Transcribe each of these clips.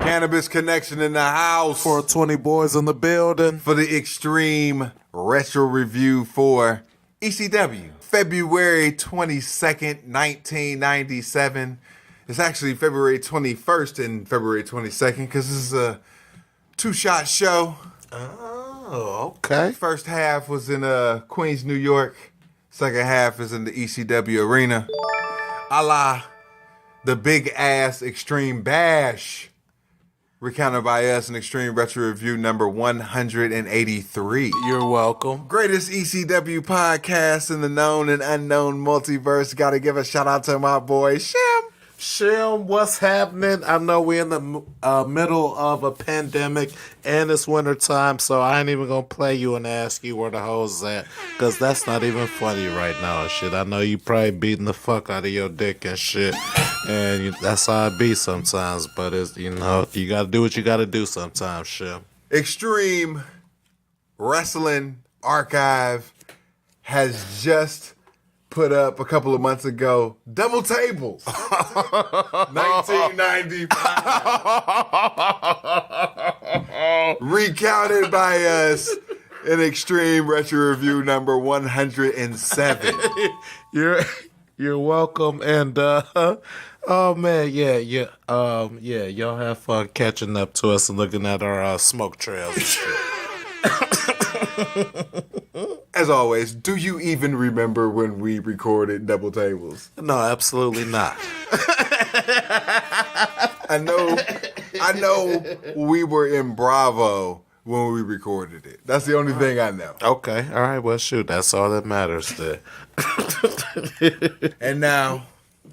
Cannabis Connection in the house. 420 boys in the building. For the Extreme Retro Review for ECW. February 22nd, 1997. It's actually February 21st and February 22nd because this is a two-shot show. Oh, okay. First half was in Queens, New York. Second half is in the ECW arena. A la the Big Ass Extreme Bash. Recounted by us in Extreme Retro Review number 183. You're welcome. Greatest ECW podcast in the known and unknown multiverse. Got to give a shout out to my boy, Shim. Shim, what's happening? I know we're in the middle of a pandemic and it's winter time, so I ain't even going to play you and ask you where the hoes at, because that's not even funny right now and shit. I know you probably beating the fuck out of your dick and shit, and that's how it be sometimes, but it's, you know, you got to do what you got to do sometimes, Shim. Extreme Wrestling Archive has just put up a couple of months ago, Double Tables, 1995, recounted by us in Extreme Retro Review number 107. You're welcome, and oh man, y'all have fun catching up to us and looking at our smoke trails and shit. As always, do you even remember when we recorded Double Tables? No, absolutely not. I know we were in Bravo when we recorded it. That's the only thing I know. Okay, all right, well, shoot, that's all that matters then. And now,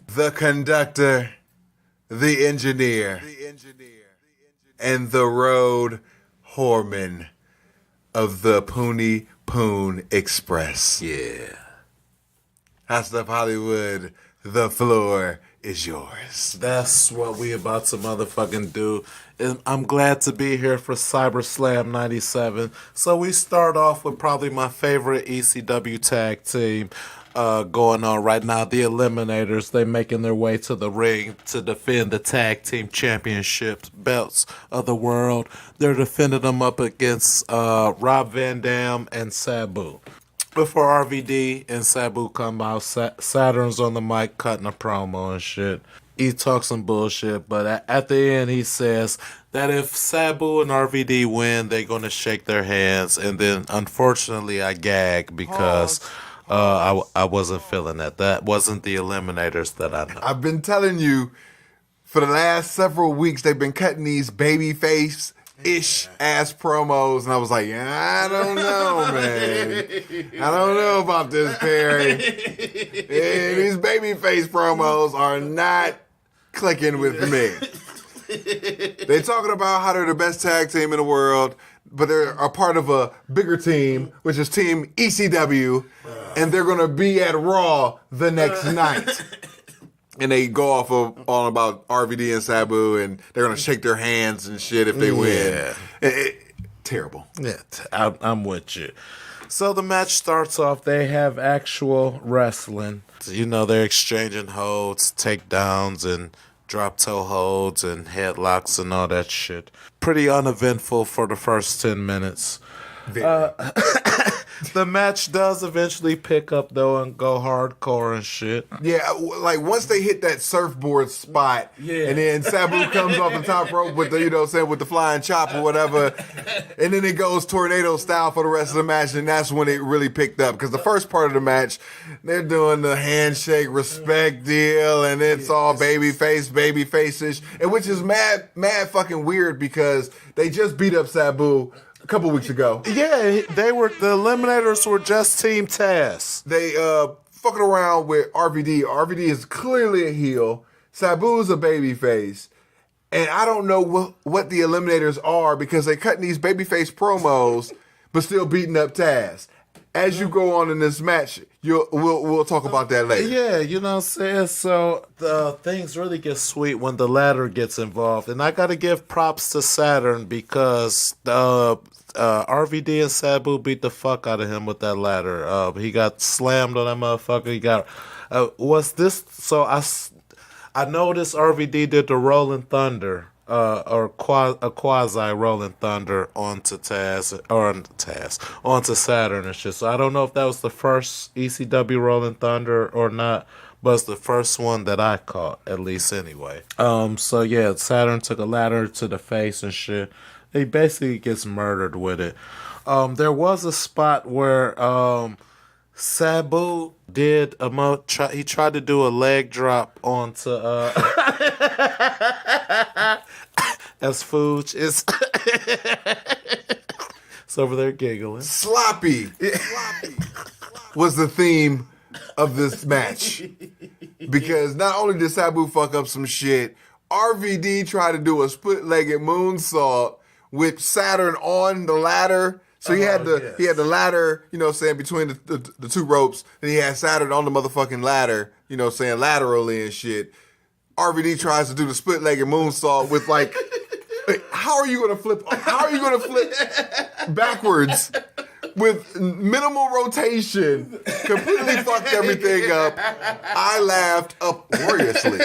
the conductor, the engineer, and the road whoreman of the Poonie Poon Express. Yeah. Hot Stuff Hollywood, the floor is yours. That's what we about to motherfucking do. And I'm glad to be here for Cyberslam 97. So we start off with probably my favorite ECW tag team going on right now. The Eliminators, they making their way to the ring to defend the tag team championship belts of the world. They're defending them up against Rob Van Dam and Sabu. Before RVD and Sabu come out, Saturn's on the mic cutting a promo and shit. He talks some bullshit, but at the end he says that if Sabu and RVD win, they're going to shake their hands. And then, unfortunately, I gag because I wasn't feeling that. That wasn't the Eliminators that I know. I've been telling you for the last several weeks they've been cutting these babyface-ish ass promos, and I was like, I don't know, man. I don't know about this, Perry. Yeah, these babyface promos are not clicking with me. They're talking about how they're the best tag team in the world, but they're a part of a bigger team, which is Team ECW, and they're going to be at Raw the next night. And they go off on about RVD and Sabu, and they're going to shake their hands and shit if they win. Terrible. Yeah, I'm with you. So the match starts off. They have actual wrestling. You know, they're exchanging holds, takedowns, and drop toe holds, and headlocks, and all that shit. Pretty uneventful for the first 10 minutes. The match does eventually pick up, though, and go hardcore and shit. Yeah, like once they hit that surfboard spot, and then Sabu comes off the top rope with the, with the flying chop or whatever, and then it goes tornado style for the rest of the match, and that's when it really picked up. Because the first part of the match, they're doing the handshake respect deal, and it's all babyface-ish, and which is mad fucking weird because they just beat up Sabu a couple weeks ago. Yeah, the Eliminators were just Team Taz. They fucking around with RVD. RVD is clearly a heel. Sabu's a babyface. And I don't know what the Eliminators are because they're cutting these babyface promos but still beating up Taz. As you go on in this match, we'll talk about that later. Yeah, you know what I'm saying? So things really get sweet when the ladder gets involved. And I got to give props to Saturn because RVD and Sabu beat the fuck out of him with that ladder. He got slammed on that motherfucker. He got... I noticed RVD did the Rolling Thunder a quasi Rolling Thunder onto onto Saturn and shit. So I don't know if that was the first ECW Rolling Thunder or not, but it's the first one that I caught, at least anyway. So yeah, Saturn took a ladder to the face and shit. He basically gets murdered with it. There was a spot where Sabu did he tried to do a leg drop onto as Fooch is it's over there giggling. Sloppy was the theme of this match. Because not only did Sabu fuck up some shit, RVD tried to do a split-legged moonsault with Saturn on the ladder. So he had the ladder, you know what I'm saying, between the two ropes, and he had Saturn on the motherfucking ladder, you know what I'm saying, laterally and shit. RVD tries to do the split-legged moonsault with like, how are you gonna flip backwards with minimal rotation? Completely fucked everything up. I laughed uproariously.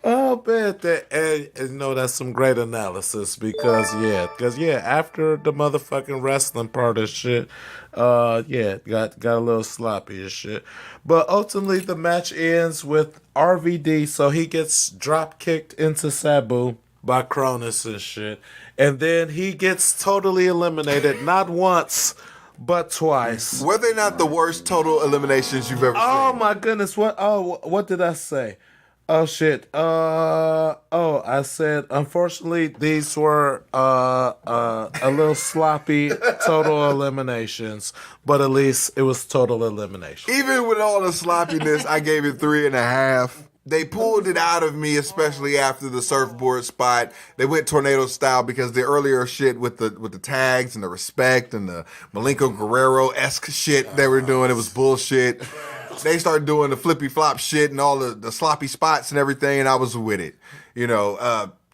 Oh man, and you know that's some great analysis because after the motherfucking wrestling part of shit, got a little sloppy and shit. But ultimately the match ends with RVD, so he gets drop kicked into Sabu by Cronus and shit, and then he gets totally eliminated not once but twice. Were they not the worst total eliminations you've ever seen? Oh my goodness! What did I say? Oh shit! I said unfortunately these were a little sloppy total eliminations, but at least it was total elimination. Even with all the sloppiness, I gave it 3.5. They pulled it out of me, especially after the surfboard spot. They went tornado style because the earlier shit with the tags and the respect and the Malenko Guerrero-esque shit they were doing, it was bullshit. They started doing the flippy flop shit and all the sloppy spots and everything, and I was with it, you know.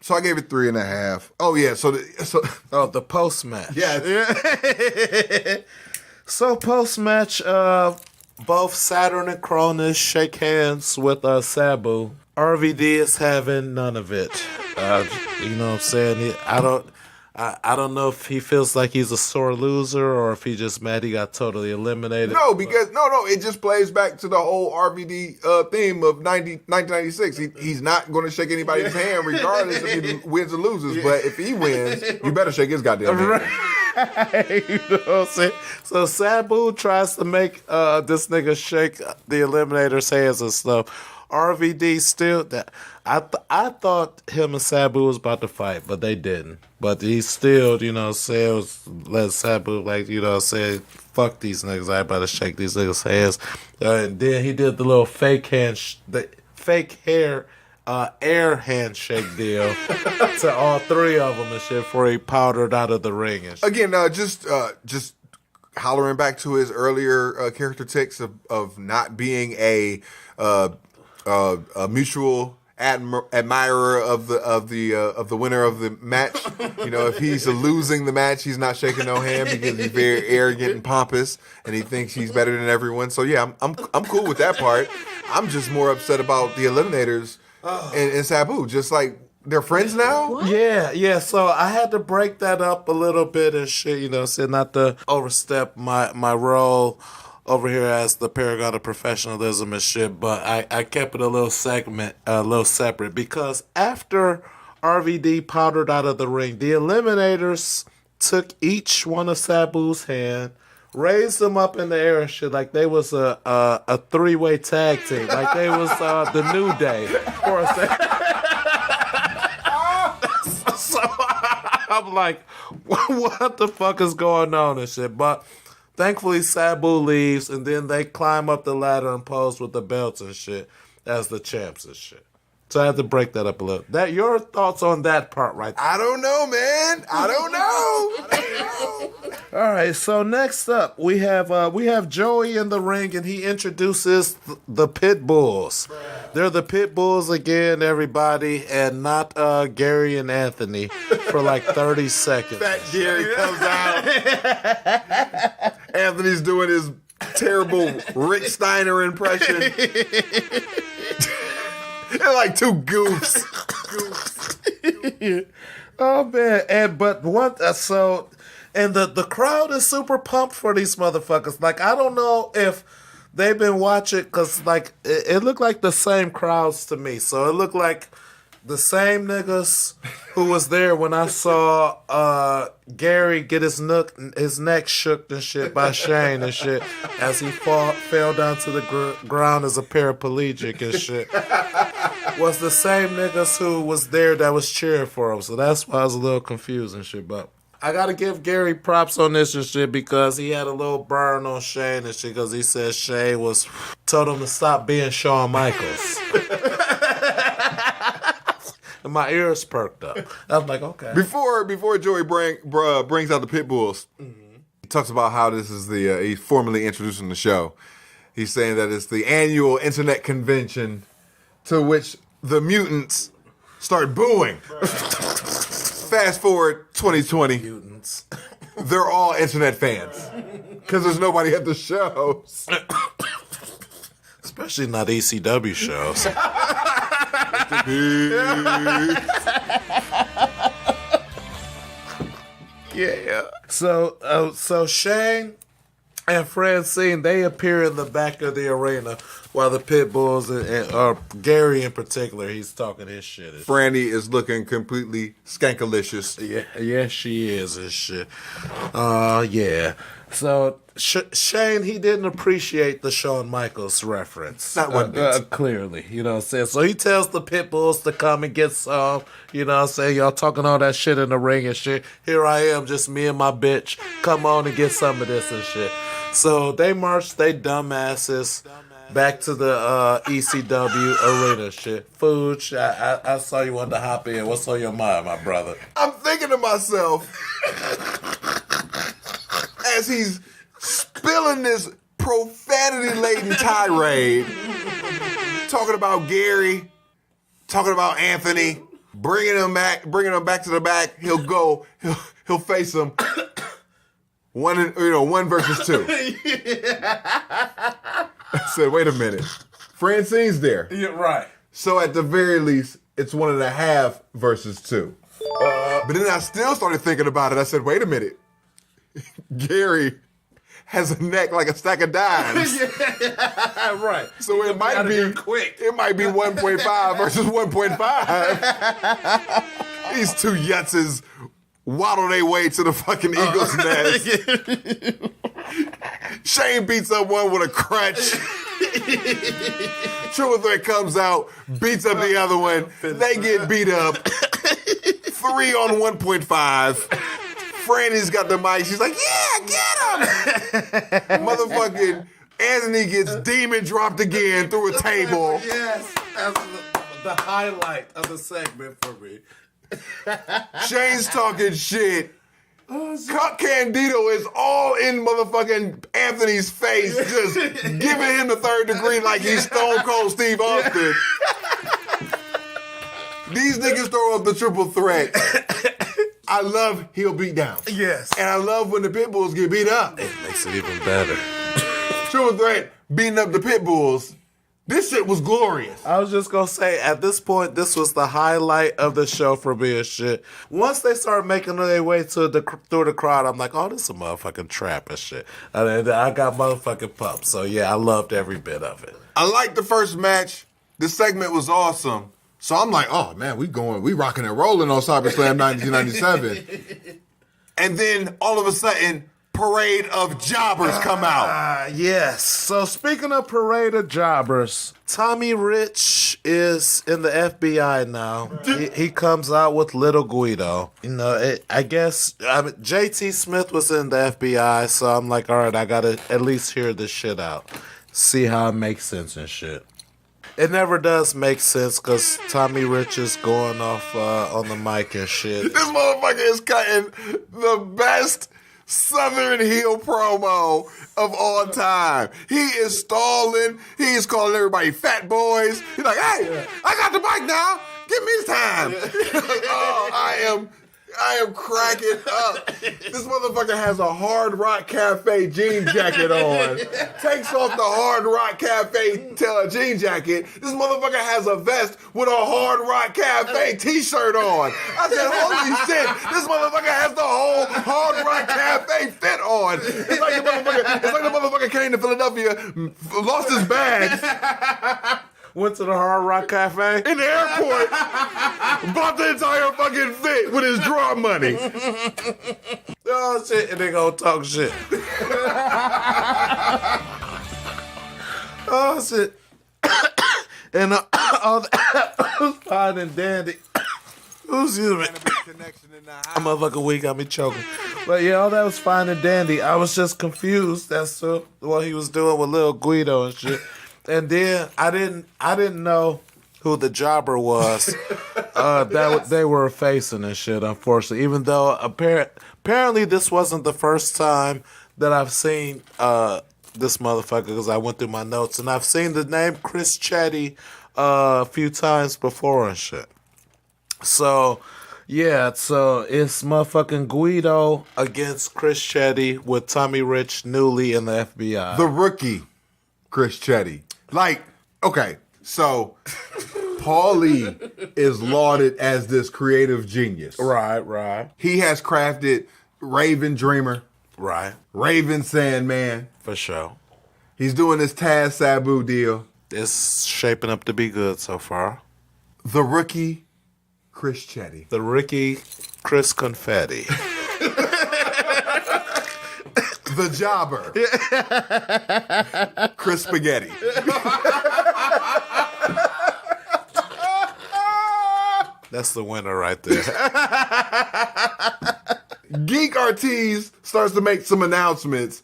So I gave it 3.5. Oh yeah, so the post match. Yeah. So post match, both Saturn and Cronus shake hands with Sabu. RVD is having none of it. You know what I'm saying? I don't know if he feels like he's a sore loser or if he just mad he got totally eliminated. No, because it just plays back to the whole RVD theme of 1996. He's not going to shake anybody's hand regardless if he wins or loses. But if he wins, you better shake his goddamn hand. You know what I'm saying? So Sabu tries to make this nigga shake the eliminator's hands and stuff. RVD still I thought him and Sabu was about to fight, but they didn't. But he still, you know, let Sabu, like, you know, say, fuck these niggas, I about to shake these niggas' hands. And then he did the little fake air handshake deal to all three of them and shit before he powdered out of the ring and shit. Again, just hollering back to his earlier character tics of not being a mutual admirer of the winner of the match. You know, if he's losing the match, he's not shaking no hand because he's very arrogant and pompous, and he thinks he's better than everyone. So yeah, I'm cool with that part. I'm just more upset about the eliminators and Sabu. Just like they're friends now. What? Yeah. So I had to break that up a little bit and shit. You know, so not to overstep my role over here as the paragon of professionalism and shit, but I kept it a little separate because after RVD powdered out of the ring, the eliminators took each one of Sabu's hand, raised them up in the air and shit like they was a three-way tag team, like they was the New Day for a second. So I'm like, what the fuck is going on and shit, but thankfully, Sabu leaves, and then they climb up the ladder and pose with the belts and shit as the champs and shit. So I had to break that up a little. Your thoughts on that part right there? I don't know, man. I don't know. All right, so next up, we have Joey in the ring, and he introduces the Pit Bulls. They're the Pit Bulls again, everybody, and not Gary and Anthony for like 30 seconds. Fat Gary comes out. Anthony's doing his terrible Rick Steiner impression. They're like two goofs. Oh man, and but what? And the crowd is super pumped for these motherfuckers. Like I don't know if they've been watching because like it looked like the same crowds to me. So it looked like the same niggas who was there when I saw Gary get his neck shook and shit by Shane and shit as he fell down to the ground as a paraplegic and shit. Was the same niggas who was there that was cheering for him. So that's why I was a little confused and shit. But I gotta give Gary props on this and shit because he had a little burn on Shane and shit because he said Shane told him to stop being Shawn Michaels. And my ears perked up. I was like, okay. Before Joey brings out the pit bulls, he talks about how this is he's formally introducing the show. He's saying that it's the annual internet convention to which the mutants start booing. Fast forward 2020. Mutants. They're all internet fans because there's nobody at the shows. Especially not ECW shows. Yeah. So Shane and Francine, they appear in the back of the arena while the pit bulls and Gary in particular, he's talking his shit. Franny is looking completely skankalicious. Yeah, she is and shit. Yeah. So Shane, he didn't appreciate the Shawn Michaels reference. Not one bit. Clearly, you know what I'm saying? So he tells the pit bulls to come and get some, you know what I'm saying? Y'all talking all that shit in the ring and shit. Here I am, just me and my bitch. Come on and get some of this and shit. So they marched they dumbasses back to the ECW arena shit. Food, I saw you wanted to hop in. What's on your mind, my brother? I'm thinking to myself, as he's spilling this profanity-laden tirade, talking about Gary, talking about Anthony, bringing him back to the back. He'll face him one versus two. I said, wait a minute, Francine's there. Yeah, right. So at the very least, it's 1.5 versus 2. But then I still started thinking about it. I said, wait a minute. Gary has a neck like a stack of dimes. Yeah, right. So it might be quick. It might be 1.5 versus 1.5. These two yutzes waddle their way to the fucking Eagles nest. Shane beats up one with a crutch. Triple Threat comes out, beats up the other one. They get beat up. 3 on 1.5. Franny's got the mic. She's like, yeah, get him. Motherfucking Anthony gets demon dropped again through a table. Yes, that's the highlight of the segment for me. Shane's talking shit. Cup Candido is all in motherfucking Anthony's face, just giving him the third degree like he's Stone Cold Steve Austin. These niggas throw up the triple threat. I love heel beat down. Yes. And I love when the pit bulls get beat up. It makes it even better. Triple threat beating up the pit bulls. This shit was glorious. I was just gonna say, at this point, this was the highlight of the show for me and shit. Once they started making their way through the crowd, I'm like, oh, this is a motherfucking trap and shit. And I got motherfucking pumped. So yeah, I loved every bit of it. I liked the first match. The segment was awesome. So I'm like, oh man, we rocking and rolling on Cyberslam 1997. And then all of a sudden, Parade of Jobbers come out. Yes. So speaking of Parade of Jobbers, Tommy Rich is in the FBI now. He comes out with Little Guido. You know, I guess JT Smith was in the FBI, so I'm like, all right, I gotta at least hear this shit out. See how it makes sense and shit. It never does make sense because Tommy Rich is going off on the mic and shit. This motherfucker is cutting the best Southern heel promo of all time. He is stalling. He is calling everybody fat boys. He's like, hey, I got the mic now. Give me time. Oh, I am I am cracking up. This motherfucker has a Hard Rock Cafe jean jacket on. Takes off the Hard Rock Cafe jean jacket. This motherfucker has a vest with a Hard Rock Cafe t-shirt on. I said, holy shit, this motherfucker has the whole Hard Rock Cafe fit on. It's like the motherfucker came to Philadelphia, lost his bags. Went to the Hard Rock Cafe In the airport, bought the entire fucking fit with his draw money. Oh shit, and they gonna talk shit. Oh shit. And all that was fine and dandy. Excuse me. I'm motherfucking weak, got me choking. But yeah, all that was fine and dandy. I was just confused as to what he was doing with Lil Guido and shit. And then I didn't know who the jobber was that they were facing and shit, unfortunately. Even though apparently this wasn't the first time that I've seen this motherfucker, because I went through my notes and I've seen the name Chris Chetty a few times before and shit. So yeah, so it's motherfucking Guido against Chris Chetty with Tommy Rich, Newly, and the FBI. The rookie, Chris Chetty. Like, okay, so Paul Lee is lauded as this creative genius. Right. He has crafted Raven Dreamer, Right. Raven Sandman. For sure. He's doing this Taz Sabu deal. It's shaping up to be good so far. The rookie, Chris Chetty. The Ricky Chris Confetti. The jobber, Chris Spaghetti. That's the winner right there. Geek Ortiz starts to make some announcements.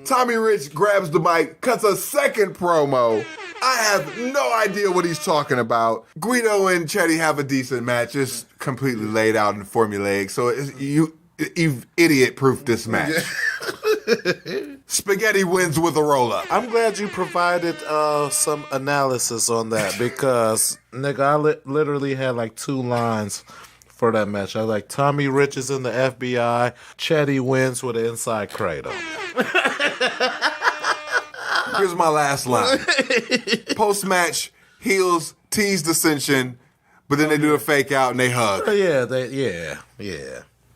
Tommy Rich grabs the mic, cuts a second promo. I have no idea what he's talking about. Guido and Chetty have a decent match. It's completely laid out and formulaic. So you've idiot-proofed this match. Spaghetti wins with a roll-up. I'm glad you provided some analysis on that because, nigga, I literally had like 2 lines for that match. I was like, Tommy Rich is in the FBI. Chetty wins with an inside cradle. Here's my last line. Post-match, heels tease dissension, but then they do a fake out and they hug. Yeah.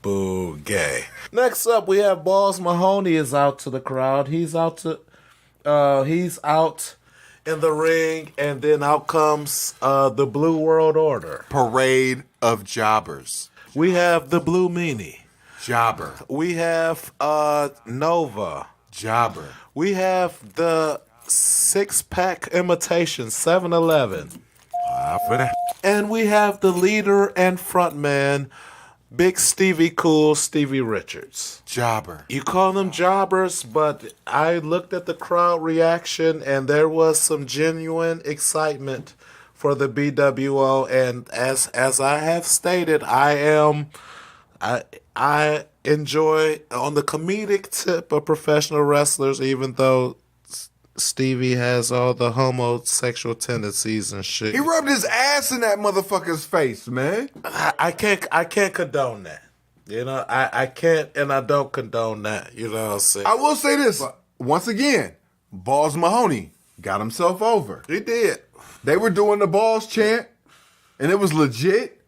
Boo, gay. Next up, we have Balls Mahoney is out to the crowd. He's out in the ring, and then out comes the Blue World Order. Parade of jobbers. We have the Blue Meanie. Jobber. We have Nova. Jobber. We have the 6-pack imitation 7-Eleven. And we have the leader and frontman, Big Stevie Cool, Stevie Richards. Jobber. You call them jobbers, but I looked at the crowd reaction and there was some genuine excitement for the BWO. And as I have stated, I enjoy on the comedic tip of professional wrestlers, even though Stevie has all the homosexual tendencies and shit. He rubbed his ass in that motherfucker's face, man. I can't condone that. You know, I can't and I don't condone that. You know what I'm saying? I will say this. Once again, Balls Mahoney got himself over. He did. They were doing the Balls chant, and it was legit.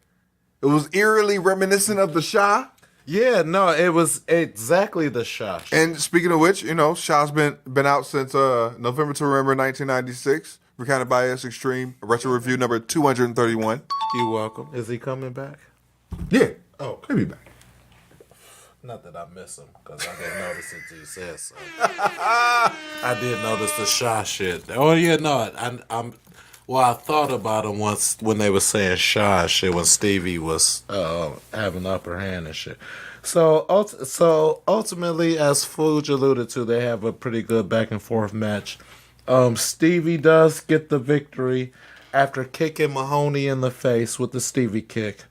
It was eerily reminiscent of the Shah. Yeah, no, it was exactly the shot. And speaking of which, you know, Shah's been out since November to Remember 1996. Recounted by us Extreme. Retro Review number 231. You're welcome. Is he coming back? Yeah. Oh, He'll be back. Not that I miss him, because I didn't notice it till you said so. I did notice the Shaw shit. Oh, yeah, no, I thought about him once when they were saying Shaw and shit when Stevie was having the upper hand and shit. So ultimately, as Fuge alluded to, they have a pretty good back and forth match. Stevie does get the victory after kicking Mahoney in the face with the Stevie kick.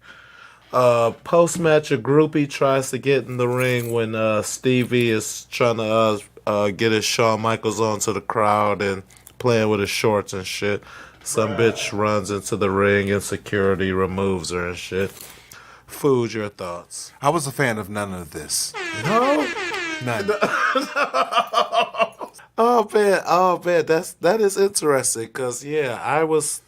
Post-match, a groupie tries to get in the ring when Stevie is trying to get his Shawn Michaels onto the crowd and playing with his shorts and shit. Some bitch runs into the ring and security removes her and shit. Food, your thoughts. I was a fan of none of this. No? None. Oh man, that is interesting because I was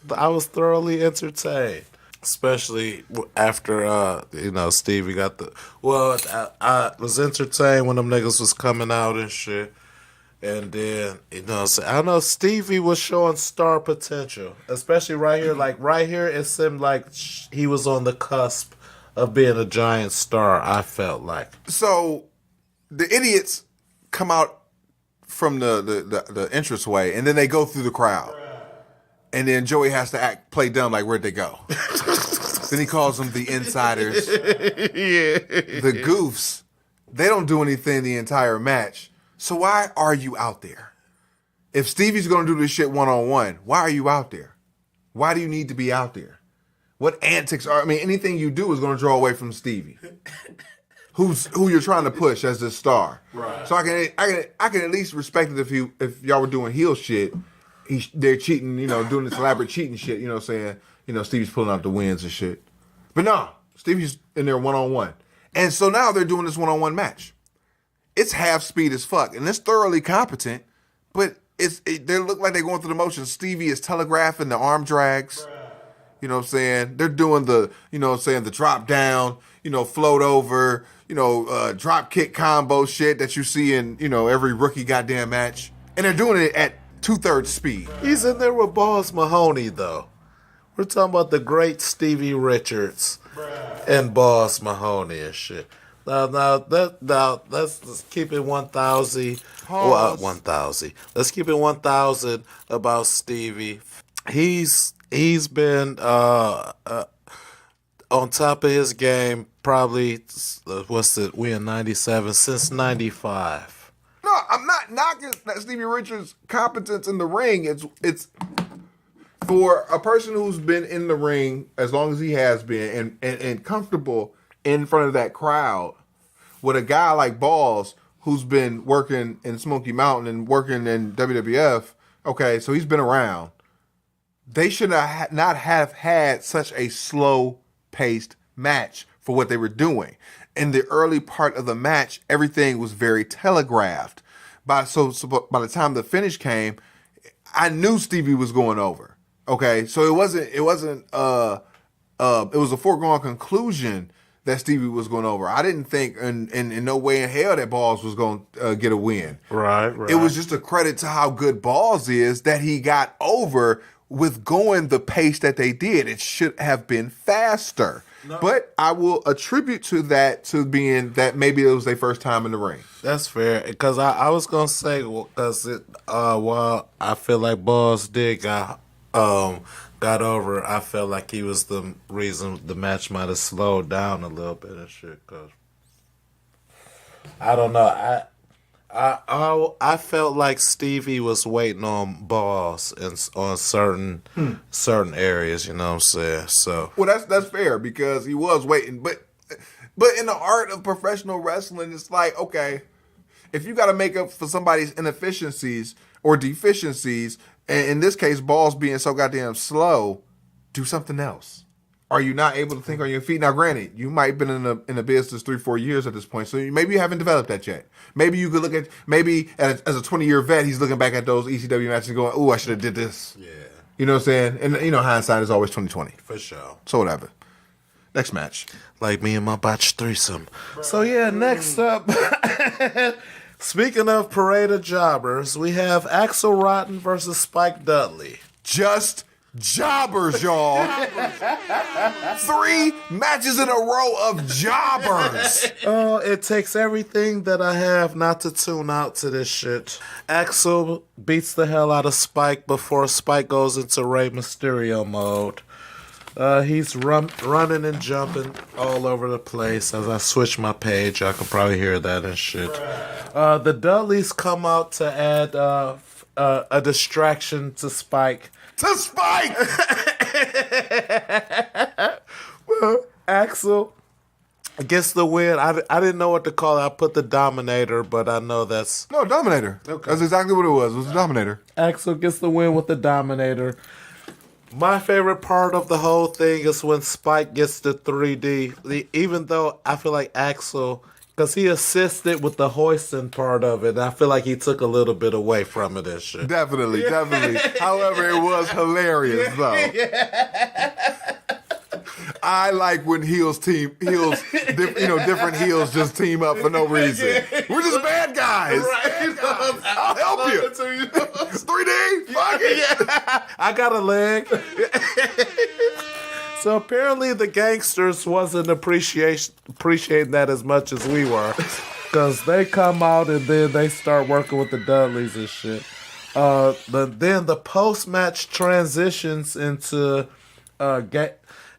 thoroughly entertained, especially after Stevie got the. Well, I was entertained when them niggas was coming out and shit, and then I know Stevie was showing star potential, especially right here. Like right here, it seemed like he was on the cusp of being a giant star. I felt like. So, the idiots come out from the entranceway, and then they go through the crowd. And then Joey has to play dumb, like, where'd they go? Then he calls them the insiders. The goofs. They don't do anything the entire match. So why are you out there? If Stevie's going to do this shit one-on-one, why are you out there? Why do you need to be out there? What antics are... I mean, anything you do is going to draw away from Stevie. Who you're trying to push as the star. Right. So I can at least respect it if y'all were doing heel shit. They're cheating, doing this elaborate cheating shit, you know what I'm saying? Stevie's pulling out the wins and shit. But no, Stevie's in there one-on-one. And so now they're doing this one-on-one match. It's half speed as fuck. And it's thoroughly competent, but they look like they're going through the motions. Stevie is telegraphing the arm drags. You know what I'm saying? They're doing the, the drop down, float over, drop kick combo shit that you see in, every rookie goddamn match. And they're doing it at 2/3 speed. He's in there with Boss Mahoney, though. We're talking about the great Stevie Richards and Boss Mahoney and shit. Now, let's keep it 1,000. Well, 1,000. Let's keep it 1,000 about Stevie. He's been on top of his game probably, we in 97, since 95. No, I'm not knocking Stevie Richards' competence in the ring. It's for a person who's been in the ring as long as he has been and comfortable in front of that crowd with a guy like Balls who's been working in Smoky Mountain and working in WWF. Okay, so he's been around. They should not have had such a slow-paced match for what they were doing. In the early part of the match, everything was very telegraphed. By the time the finish came, I knew Stevie was going over. Okay, so it was a foregone conclusion that Stevie was going over. I didn't think in no way in hell that Balls was going to get a win. Right. It was just a credit to how good Balls is that he got over with going the pace that they did. It should have been faster. No. But I will attribute to being that maybe it was their first time in the ring. That's fair. Because I was going to say, because while I feel like Balls did got over, I felt like he was the reason the match might have slowed down a little bit and shit. Cause I don't know. I felt like Stevie was waiting on Balls on certain areas. You know what I'm saying? So well, that's fair because he was waiting. But in the art of professional wrestling, it's like, okay, if you got to make up for somebody's inefficiencies or deficiencies, and in this case, Balls being so goddamn slow, do something else. Are you not able to think on your feet? Now, granted, you might have been in the business 3-4 years at this point, so maybe you haven't developed that yet. Maybe you could look at, as a 20-year vet, he's looking back at those ECW matches and going, "Ooh, I should have did this." Yeah. You know what I'm saying? And, hindsight is always 20/20. For sure. So whatever. Next match. Like me and my botched threesome. So, next up, speaking of parade of jobbers, we have Axel Rotten versus Spike Dudley. Just jobbers, y'all. 3 matches in a row of jobbers. Oh, it takes everything that I have not to tune out to this shit. Axel beats the hell out of Spike before Spike goes into Rey Mysterio mode. He's running and jumping all over the place. As I switch my page, I can probably hear that and shit. The Dudleys come out to add a distraction to Spike. Well, Axel gets the win. I didn't know what to call it. I put the Dominator, but I know that's... No, Dominator. Okay. That's exactly what it was. It was the Dominator. Axel gets the win with the Dominator. My favorite part of the whole thing is when Spike gets the 3D. Even though I feel like Axel, because he assisted with the hoisting part of it, and I feel like he took a little bit away from it and shit. Definitely. However, it was hilarious though. I like when different heels just team up for no reason. We're just bad guys. Right. I'll help you. 3D? Fuck it. I got a leg. So apparently the gangsters wasn't appreciating that as much as we were. Because they come out and then they start working with the Dudleys and shit. Then the post-match transitions into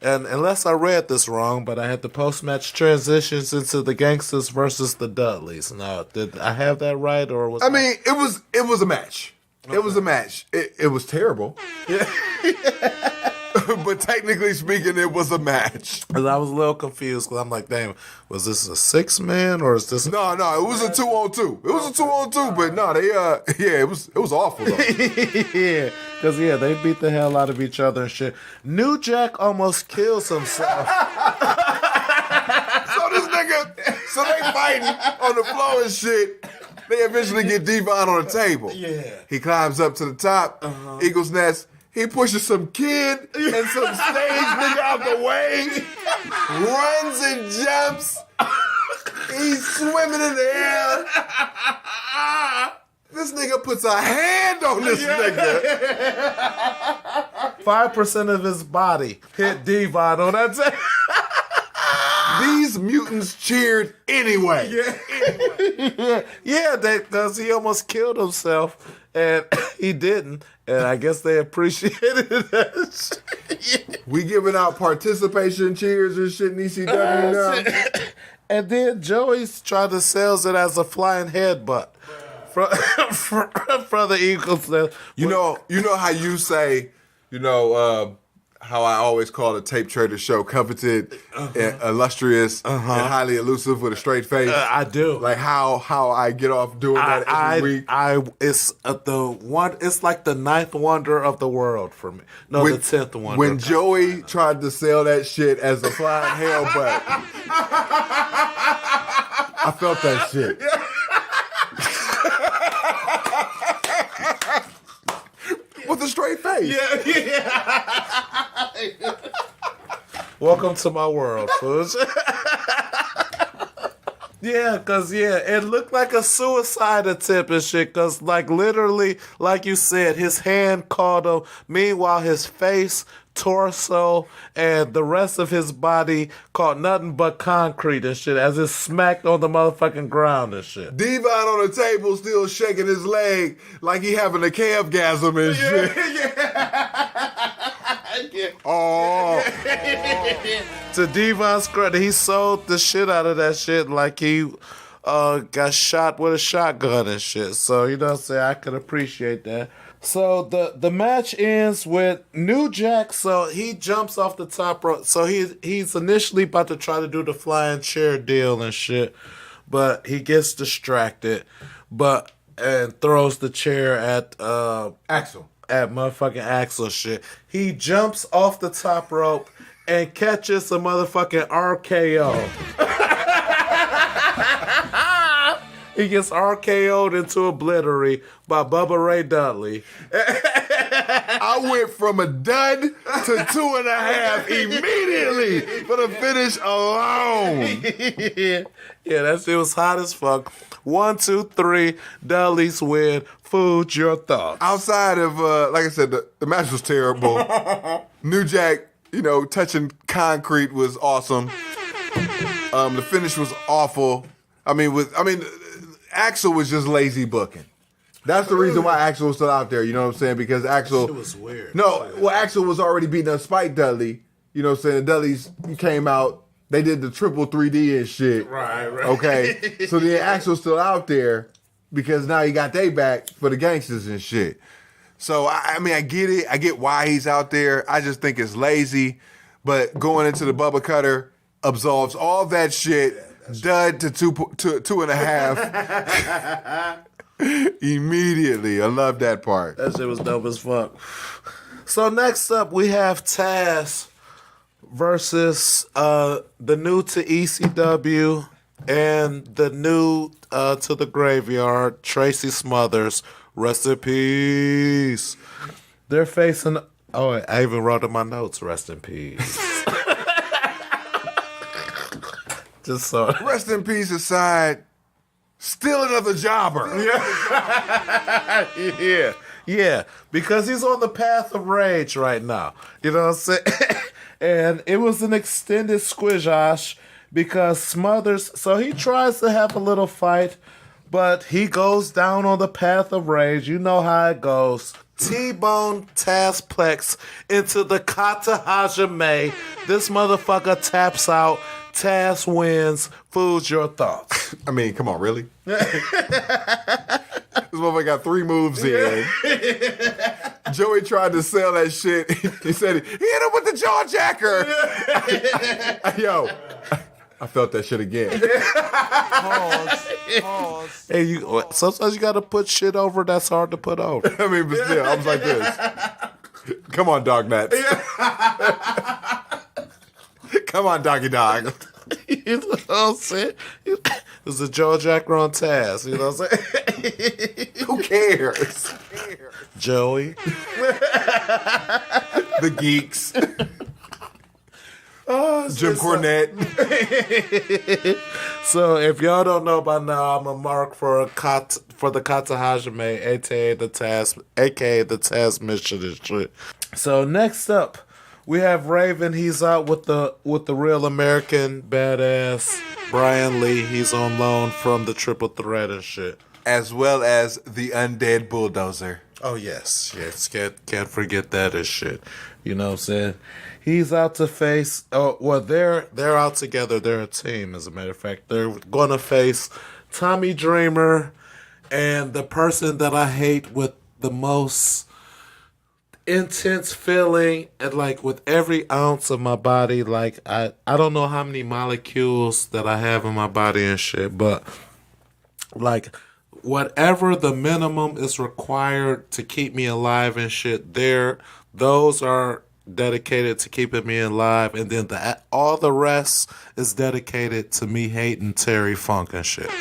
and unless I read this wrong, but I had the post-match transitions into the gangsters versus the Dudleys. Now, did I have that right, or was I mean, it was a match. Okay. It was a match. It was terrible. Yeah. But technically speaking, it was a match. I was a little confused because I'm like, damn, was this a 6-man or is this? No, it was a 2-on-2. It was a 2-on-2, but no, it was awful though. Yeah, because they beat the hell out of each other and shit. New Jack almost kills himself. So they fighting on the floor and shit. They eventually get Devon on the table. Yeah, he climbs up to the top, Eagle's Nest. He pushes some kid and some stage nigga out the way, runs and jumps. He's swimming in the air. This nigga puts a hand on this nigga. 5% of his body hit Devon on that table. These mutants cheered anyway. Yeah, because he almost killed himself, and he didn't. And I guess they appreciated that. We giving out participation cheers and shit in ECW now. And then Joey's trying to sell it as a flying headbutt from the Eagles. You know how you say, how I always call the Tape Trader Show coveted, and illustrious, and highly elusive with a straight face. I do. Like how I get off doing that every week. It's It's like the 9th wonder of the world for me. No, the 10th wonder. When Joey tried to sell that shit as a flying hellbutt, I felt that shit. With a straight face. Yeah. Welcome to my world, fools. Yeah, because, it looked like a suicide attempt and shit, because, like, literally, like you said, his hand caught him. Meanwhile, his face, torso, and the rest of his body caught nothing but concrete and shit as it smacked on the motherfucking ground and shit. Devon on the table still shaking his leg like he having a calf-gasm and shit. Oh. To Devon's credit, he sold the shit out of that shit like he got shot with a shotgun and shit. So, you know what I'm saying? I could appreciate that. So the match ends with New Jack. So he jumps off the top rope. So he's initially about to try to do the flying chair deal and shit, but he gets distracted, and throws the chair at Axel. At motherfucking Axel shit. He jumps off the top rope and catches a motherfucking RKO. He gets RKO'd into oblitery by Bubba Ray Dudley. I went from a dud to 2.5 immediately for the finish alone. Yeah, that shit was hot as fuck. 1, 2, 3, Dudley's win. Food, your thoughts. Outside of, like I said, the match was terrible. New Jack, touching concrete was awesome. The finish was awful. Axel was just lazy booking. That's the reason why Axel was still out there, you know what I'm saying? Because Axel... It was weird. No, Axel was already beating up Spike Dudley. You know what I'm saying? The Dudleys came out, they did the triple 3D and shit. Right. Okay? So then Axel's still out there because now he got they back for the gangsters and shit. So, I get it. I get why he's out there. I just think it's lazy. But going into the Bubba Cutter absolves all that shit. Dud to 2.5 immediately. I love that part. That shit was dope as fuck. So next up, we have Taz versus the new to ECW and the new to the graveyard, Tracy Smothers. Rest in peace. They're facing. Oh, I even wrote in my notes. Rest in peace. Just so. Rest in peace aside. Still another jobber. Yeah, because he's on the path of rage right now. You know what I'm saying? And it was an extended squizzash because Smothers, so he tries to have a little fight, but he goes down on the path of rage. You know how it goes. T-bone Tazplex into the Kata Hajime. This motherfucker taps out. Taz wins. Fool's your thoughts. I mean, come on, really? This motherfucker got 3 moves in. Joey tried to sell that shit. He said he hit him with the jaw jacker. Yo, I felt that shit again. Pause. Hey, sometimes you gotta put shit over that's hard to put over. I mean, but still, I was like this. Come on, dog nuts. Come on, doggy dog. You know what I'm saying? It's a jaw jacker on Taz. You know what I'm saying? Who cares? Joey. The geeks. Jim Cornette. So if y'all don't know by now, I'm a mark for the Kata Hajime, aka the Taz mission and shit. So next up, we have Raven. He's out with the real American badass Brian Lee. He's on loan from the Triple Threat and shit. As well as the undead bulldozer. Oh yes, can't forget that as shit. You know what I'm saying? He's out to face. Oh well, they're out together. They're a team, as a matter of fact. They're going to face Tommy Dreamer and the person that I hate with the most intense feeling, and like with every ounce of my body. Like I don't know how many molecules that I have in my body and shit, but like whatever the minimum is required to keep me alive and shit, those are dedicated to keeping me alive, and then all the rest is dedicated to me hating Terry Funk and shit.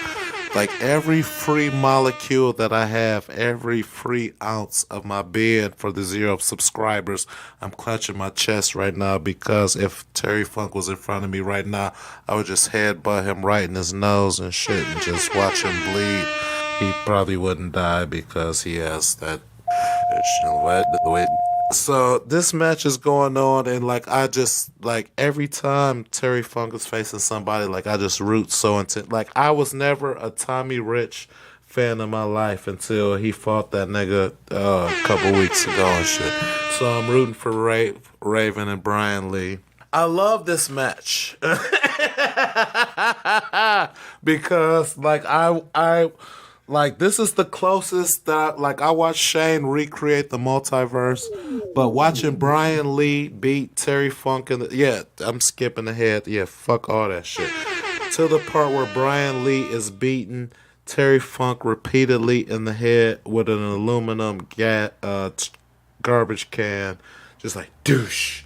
Like every free molecule that I have, every free ounce of my being for the 0 subscribers, I'm clutching my chest right now, because if Terry Funk was in front of me right now, I would just headbutt him right in his nose and shit and just watch him bleed. He probably wouldn't die because he has that. So this match is going on, and like I just like every time Terry Funk is facing somebody, like I just root so intense. Like I was never a Tommy Rich fan in my life until he fought that nigga a couple weeks ago and shit. So I'm rooting for Raven and Brian Lee. I love this match because like I like this is the closest that like I watched Shane recreate the multiverse, but watching Brian Lee beat Terry Funk I'm skipping ahead. Yeah, fuck all that shit. To the part where Brian Lee is beating Terry Funk repeatedly in the head with an aluminum garbage can, just like douche.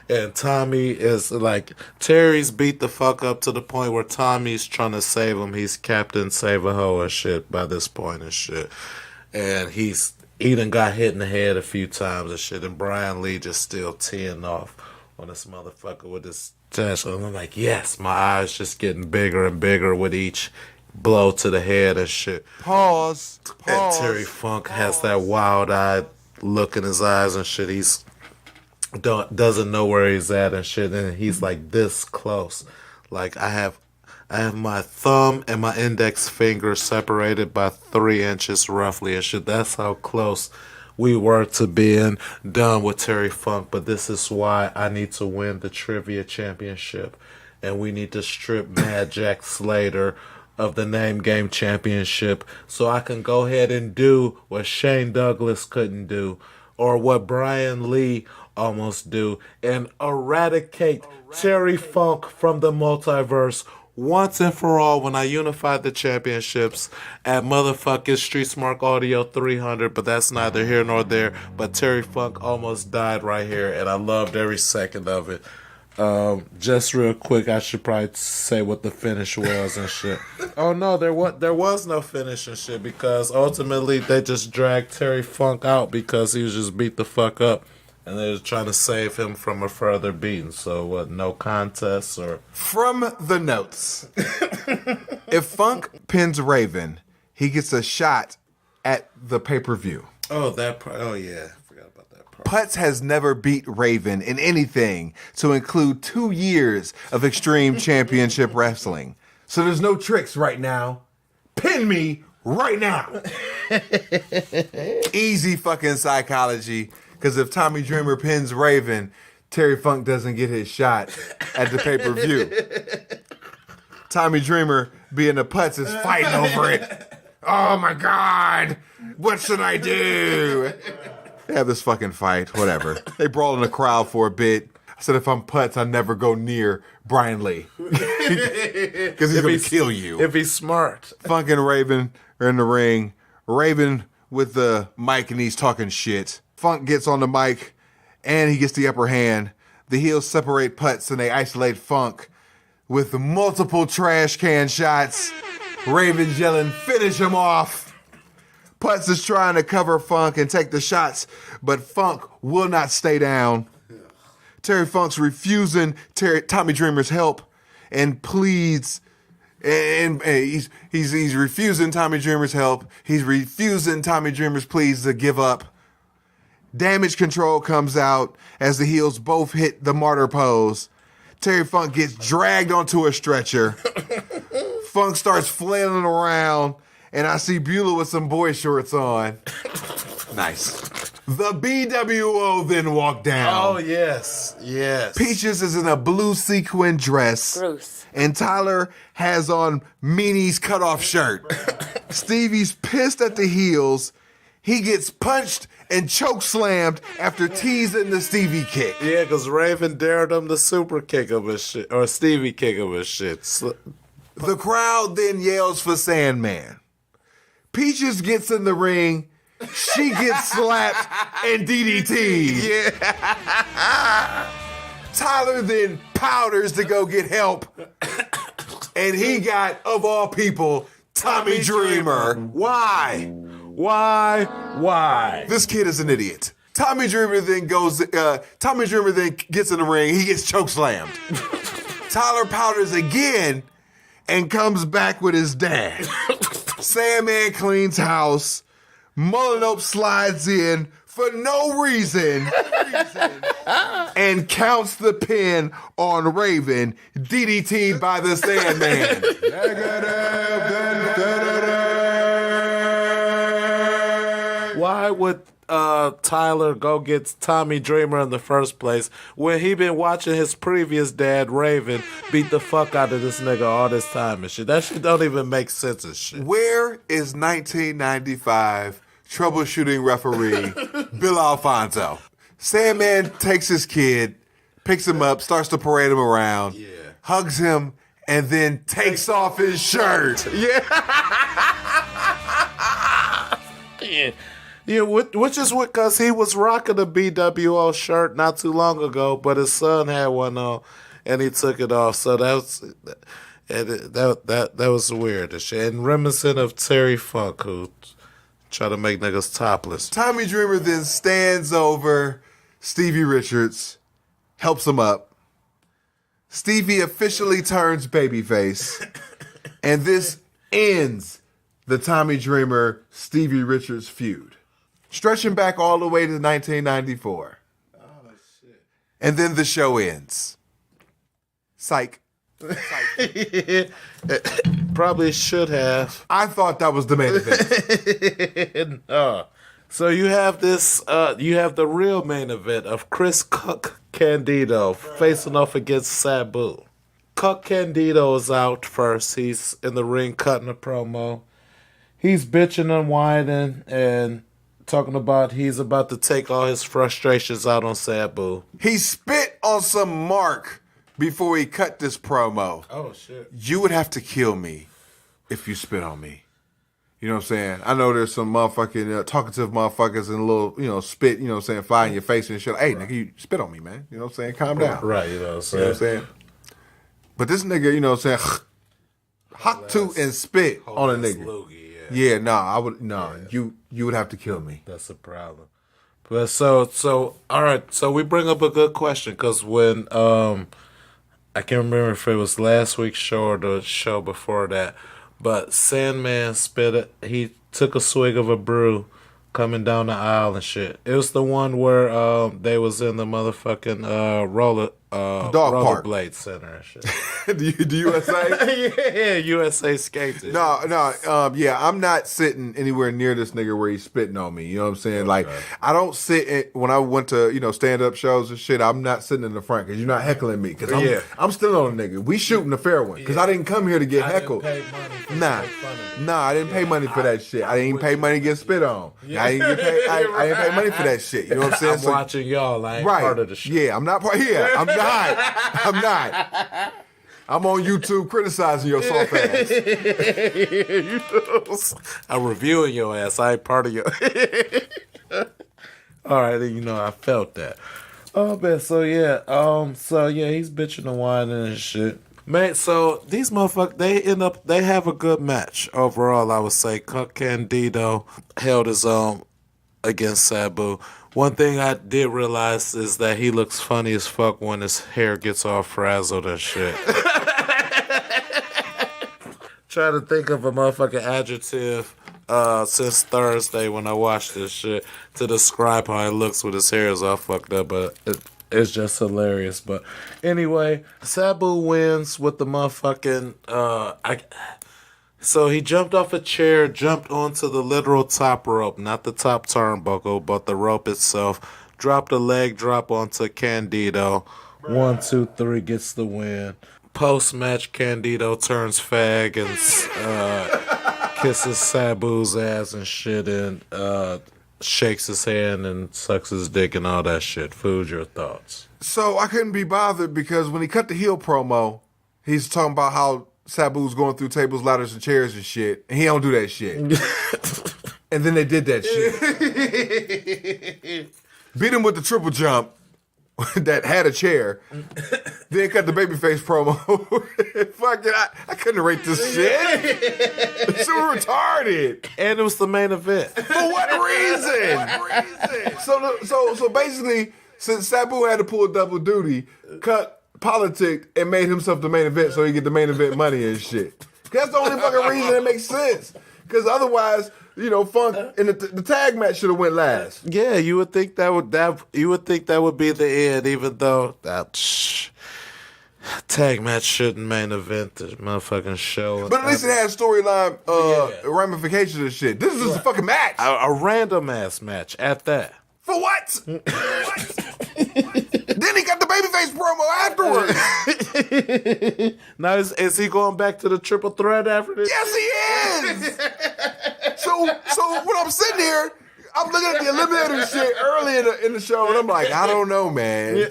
And Tommy is like, Terry's beat the fuck up to the point where Tommy's trying to save him. He's Captain Save-A-Ho and shit by this point and shit. And he done got hit in the head a few times and shit. And Brian Lee just still teeing off on this motherfucker with his chest. And I'm like, yes, my eyes just getting bigger and bigger with each blow to the head and shit. Pause. And Terry Funk has that wild-eyed look in his eyes and shit. Doesn't know where he's at and shit, and he's like this close. Like I have my thumb and my index finger separated by 3 inches roughly and shit. That's how close we were to being done with Terry Funk. But this is why I need to win the trivia championship, and we need to strip Mad Jack Slater of the Name Game Championship so I can go ahead and do what Shane Douglas couldn't do, or what Brian Lee almost do, and eradicate Terry Funk from the multiverse once and for all when I unified the championships at motherfucking Street Smart Audio 300, but that's neither here nor there. But Terry Funk almost died right here, and I loved every second of it. Just real quick, I should probably say what the finish was and shit. Oh no, there was no finish and shit, because ultimately they just dragged Terry Funk out because he was just beat the fuck up. And they were trying to save him from a further beating. So what, no contest or... From the notes. If Funk pins Raven, he gets a shot at the pay-per-view. Oh, that part. Oh, yeah. I forgot about that part. Putz has never beat Raven in anything, to include 2 years of Extreme Championship Wrestling. So there's no tricks right now. Pin me right now. Easy fucking psychology. Because if Tommy Dreamer pins Raven, Terry Funk doesn't get his shot at the pay-per-view. Tommy Dreamer, being a putz, is fighting over it. Oh my God, what should I do? They have this fucking fight, whatever. They brawl in the crowd for a bit. I said, if I'm putz, I never go near Brian Lee. Because he's going to kill you. If he's smart. Funk and Raven are in the ring. Raven with the mic and he's talking shit. Funk gets on the mic, and he gets the upper hand. The heels separate Putz, and they isolate Funk with multiple trash can shots. Raven's yelling, finish him off. Putz is trying to cover Funk and take the shots, but Funk will not stay down. Terry Funk's refusing Tommy Dreamer's help and pleads, and he's refusing Tommy Dreamer's help. He's refusing Tommy Dreamer's pleas to give up. Damage control comes out as the heels both hit the martyr pose. Terry Funk gets dragged onto a stretcher. Funk starts flailing around, and I see Beulah with some boy shorts on. Nice. The BWO then walk down. Oh, yes. Yes. Peaches is in a blue sequin dress. Gross. And Tyler has on Meanie's cutoff shirt. Stevie's pissed at the heels. He gets punched and choke slammed after teasing the Stevie kick. Yeah, because Raven dared him to super kick him and shit, or Stevie kick him and shit. The crowd then yells for Sandman. Peaches gets in the ring. She gets slapped and DDT'd. Yeah. Tyler then powders to go get help. And he got, of all people, Tommy Dreamer. Why? Why? This kid is an idiot. Tommy Dreamer then gets in the ring. He gets chokeslammed. Tyler powders again and comes back with his dad. Sandman cleans house. Mullinope slides in for no reason and counts the pin on Raven, DDT'd by the Sandman. Why would Tyler go get Tommy Dreamer in the first place when he been watching his previous dad, Raven, beat the fuck out of this nigga all this time and shit? That shit don't even make sense and shit. Where is 1995 troubleshooting referee Bill Alfonso? Sandman takes his kid, picks him up, starts to parade him around, hugs him, and then takes off his shirt. Yeah, which is because he was rocking a BWO shirt not too long ago, but his son had one on, and he took it off. So that was weird and shit. And reminiscent of Terry Funk, who try to make niggas topless. Tommy Dreamer then stands over Stevie Richards, helps him up. Stevie officially turns babyface, and this ends the Tommy Dreamer Stevie Richards feud. Stretching back all the way to 1994. Oh, shit. And then the show ends. Psych. Probably should have. I thought that was the main event. No. So you have this, you have the real main event of Chris Cuck Candido facing off against Sabu. Cuck Candido is out first. He's in the ring cutting a promo. He's bitching and whining and talking about he's about to take all his frustrations out on Sabu. He spit on some mark before he cut this promo. Oh shit. You would have to kill me if you spit on me. You know what I'm saying? I know there's some motherfucking talkative motherfuckers and a little, spit, you know what I'm saying, fly in your face and shit. Hey, nigga, you spit on me, man. You know what I'm saying? Calm down. Right, you know what I'm saying? You know what I'm saying? But this nigga, you know what I'm saying, hot toot and spit on a nigga. Loogie, yeah, you would have to kill me. That's a problem. But so all right, so we bring up a good question because when I can't remember if it was last week's show or the show before that, but Sandman he took a swig of a brew coming down the aisle and shit. It was the one where they was in the motherfucking rollerblade center and shit. the USA? yeah, USA skating. No, I'm not sitting anywhere near this nigga where he's spitting on me. You know what I'm saying? Okay. Like, I don't when I went to, stand-up shows and shit, I'm not sitting in the front because you're not heckling me. Because I'm still on a nigga. We shooting a fair one. Because I didn't come here to get heckled. Nah, I didn't pay money for that shit. I didn't even pay money to get spit on. Yeah. I didn't pay money for that shit. You know what I'm saying? I'm watching y'all. I ain't part of the shit. Yeah, I'm not part. Yeah, I'm not. I'm not. I'm on YouTube criticizing your soft ass. I'm reviewing your ass. I ain't part of your. All right, I felt that. Oh man, so yeah, he's bitching and whining and shit. Man, so these motherfuckers, they have a good match overall. I would say Candido held his own against Sabu. One thing I did realize is that he looks funny as fuck when his hair gets all frazzled and shit. Trying to think of a motherfucking adjective since Thursday when I watched this shit to describe how he looks when his hair is all fucked up, but it's just hilarious. But anyway, Sabu wins with the motherfucking So he jumped off a chair, jumped onto the literal top rope, not the top turnbuckle, but the rope itself. Dropped a leg drop onto Candido. 1, 2, 3 gets the win. Post-match, Candido turns fag and kisses Sabu's ass and shit and shakes his hand and sucks his dick and all that shit. Food, your thoughts? So I couldn't be bothered because when he cut the heel promo, he's talking about how Sabu's going through tables, ladders, and chairs and shit, and he don't do that shit. And then they did that shit. Beat him with the triple jump that had a chair. Then cut the babyface promo. Fuck it, I couldn't rate this shit. It's so retarded. And it was the main event. For what reason? So basically, since Sabu had to pull double duty, cut politics and made himself the main event so he get the main event money and shit. That's the only fucking reason it makes sense. Because otherwise, Funk and the tag match should have went last. Yeah, you would think that would be the end, even though that tag match shouldn't main event the motherfucking show. But at least it had storyline ramifications and shit. This is just a fucking match. A random ass match at that. For what? Then he got the babyface promo afterwards. Now is he going back to the triple threat after this? Yes, he is. So when I'm sitting here, I'm looking at the eliminator shit early in the show, and I'm like, I don't know, man. Then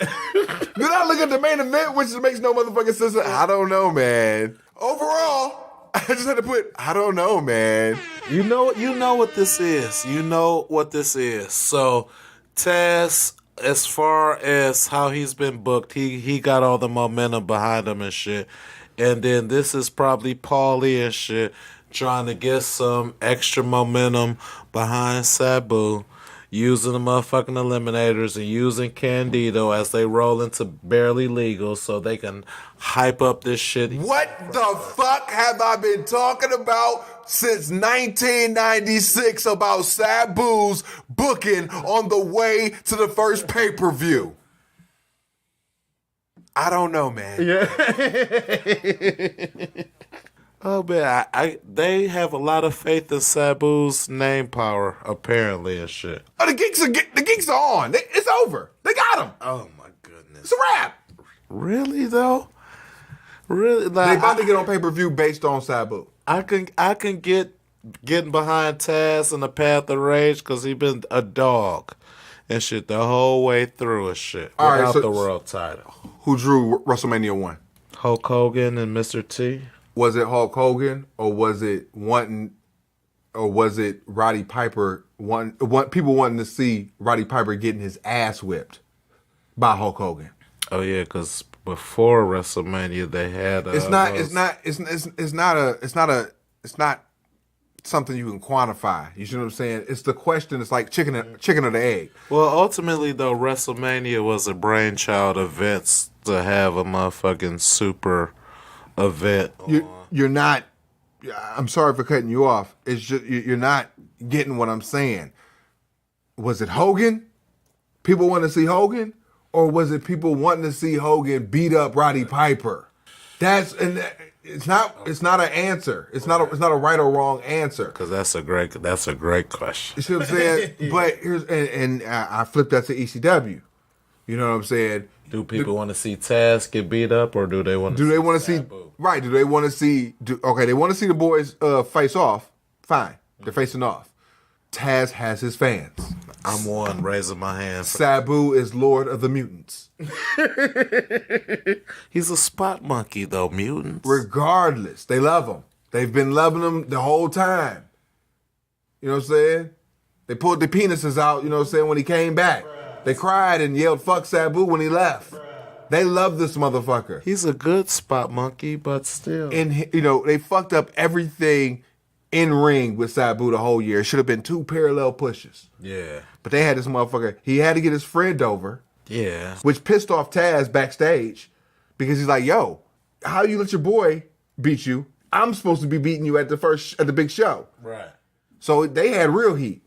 I look at the main event, which makes no motherfucking sense. I don't know, man. Overall, I just had to put, I don't know, man. You know what this is. You know what this is. So, Taz, as far as how he's been booked, he got all the momentum behind him and shit. And then this is probably Paulie and shit trying to get some extra momentum behind Sabu, using the motherfucking eliminators and using Candido as they roll into Barely Legal so they can hype up this shit. What the fuck have I been talking about since 1996 about Sabu's booking on the way to the first pay-per-view? I don't know, man. Yeah. Oh man, they have a lot of faith in Sabu's name power, apparently, and shit. Oh, the geeks are on. It's over. They got him. Oh my goodness, it's a wrap. Really though? Really? Like, they about to get on pay-per-view based on Sabu. I can get getting behind Taz in the Path of Rage because he been a dog and shit the whole way through and shit without the world title. Who drew WrestleMania 1? Hulk Hogan and Mr. T. Was it Hulk Hogan or was it Roddy Piper? People wanting to see Roddy Piper getting his ass whipped by Hulk Hogan. Oh yeah, because before WrestleMania they had. It's not something you can quantify. You see what I'm saying? It's the question. It's like chicken or the egg. Well, ultimately though, WrestleMania was a brainchild of Vince to have a motherfucking super event. You're not. I'm sorry for cutting you off. It's just you're not getting what I'm saying. Was it Hogan? People want to see Hogan, or was it people wanting to see Hogan beat up Roddy Piper? It's not an answer. It's not a right or wrong answer. Because that's a great question. You see what I'm saying? But here's I flipped that to ECW. You know what I'm saying? Do people want to see Taz get beat up, or do they want to? Do they want to see? Right? Do they want to see? Okay, they want to see the boys face off. Fine, they're facing off. Taz has his fans. I'm one raising my hand. Sabu is Lord of the Mutants. He's a spot monkey, though, mutants. Regardless, they love him. They've been loving him the whole time. You know what I'm saying? They pulled their penises out, you know what I'm saying, when he came back. They cried and yelled, "Fuck Sabu," when he left. They love this motherfucker. He's a good spot monkey, but still. And, you know, they fucked up everything in ring with Sabu the whole year. It should have been 2 parallel pushes. Yeah. But they had this motherfucker. He had to get his friend over. Yeah. Which pissed off Taz backstage because he's like, yo, how you let your boy beat you? I'm supposed to be beating you at the big show. Right. So they had real heat.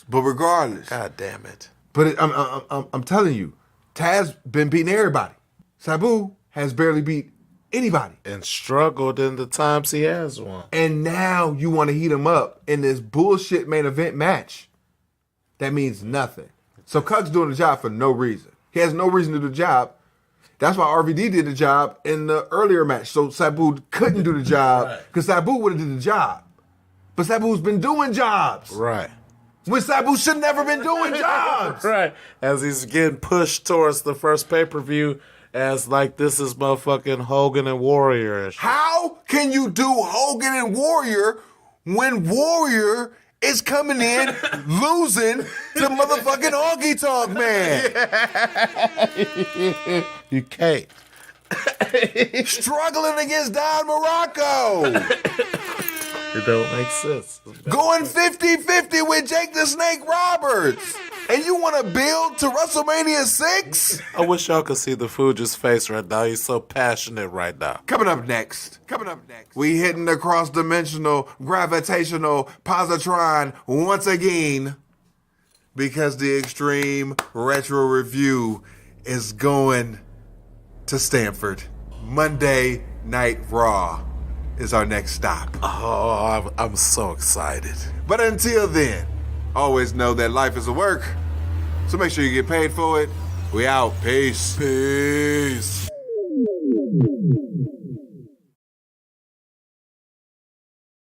But regardless. God damn it. But I'm telling you, Taz been beating everybody. Sabu has barely beat anybody. And struggled in the times he has won. And now you want to heat him up in this bullshit main event match. That means nothing. So Cuck's doing the job for no reason. He has no reason to do the job. That's why RVD did the job in the earlier match. So Sabu couldn't do the job because Sabu would have did the job. But Sabu's been doing jobs. Right. When Sabu should never been doing jobs. Right. As he's getting pushed towards the first pay-per-view as like this is motherfucking Hogan and Warrior. How can you do Hogan and Warrior when Warrior is coming in losing to motherfucking Honky Tonk Man? You can't. Struggling against Don Morocco. It don't make sense. Going 50-50 with Jake the Snake Roberts. And you want to build to WrestleMania 6? I wish y'all could see the Fuji's face right now. He's so passionate right now. Coming up next, we hitting the cross-dimensional, gravitational positron once again because the Extreme Retro Review is going to Stanford. Monday Night Raw is our next stop. Oh, I'm so excited. But until then, always know that life is a work, so make sure you get paid for it. We out. Peace. Peace.